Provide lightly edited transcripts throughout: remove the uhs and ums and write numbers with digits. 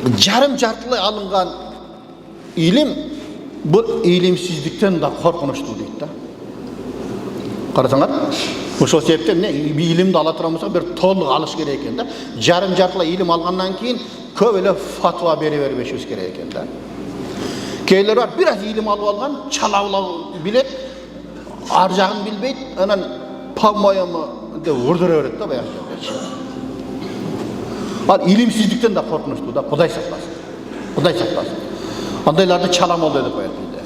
Жарым жартылай алынған илим бұл илимсиздіктен да қорқыныштуу дейт да. Қарасаңар, ошол себептен илимди ала турган болсок бир толук алыш керек экен да. Жарым жартылай илим алгандан кийин көп эле фатва бере бербешибиз керек экен да. Кейлер бар, бир аз илим алып алган, чалаулап билет, ар жагын билбейт, анан по-моему деп урдура берет да баягы жерде. Ал илимсиздиктен да коркунучтуу да, Кудай сактасын. Кудай сактасын. Андайларды чаламол деп коет бизде.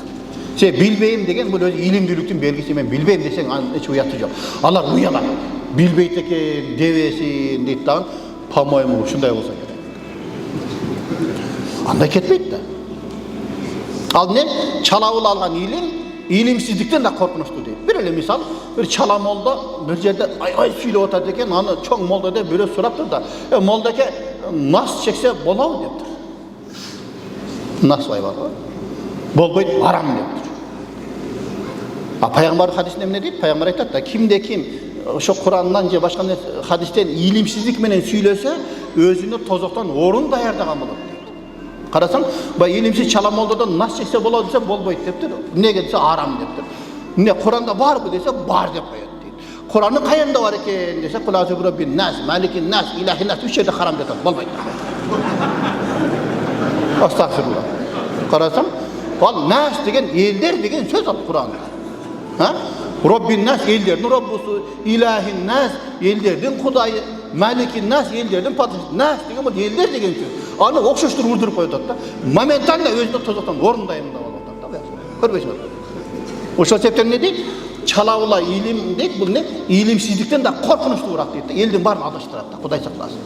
Сен билбейм деген бул өзү илимдүүлүктүн белгиси. Мен билбейм десең анын эч уяты жок. Алар уялат. Билбейт экен дебесин дейт да, по-моему ушундай болсо керек. Андай кетпейт да. Ал не чалабыл алган илимсиздиктен да коркунучтуу дейт. Бир эле мисал, бир чала молда бир жерде ай сүйлөп атат экен, аны чоң молда деп бирөө сураптыр да. Молдаке нас чексе болобу дептир. Нас байбар. Болбойт, арам дептир. Пайгамбар хадисинде эмне дейт? Пайгамбар айтат да, кимде ким ошо Курандан же башка хадистен илимсиздик менен сүйлөсө, өзүнө тозоктон орун даярдаган болот. Карасаң, бай илимсиз чала молдодон нас чексе болот десе болбойт дептир. Неге десе арам дептир. Не Куранда барбы десе бар деп коет дейт. Куранның каянда бар экен десе Кул аузу бираббин нас, маликин нас, илахин нас үч жерде харам деп болбойт. Астагфирулла. Карасаң, ал нас деген элдер деген сөз ал Куранда. Роббин нас элдердин роббусу, илахин нас элдердин кудайы, маликин нас элдердин падышасы. Нас деген бул элдер деген сөз. Аны окшоштуруп урдуруп коюп атат да. Моментально өзүнө тозоктон орундайм деп алып атат да. Көрбөйсүңөр. Ошол себептен эмне дейт? Чалабыла илим дейт, бул не? Илимсиздиктен да коркунучтуураак дейт да. Элдин баарын адаштырат да. Кудай сактасын.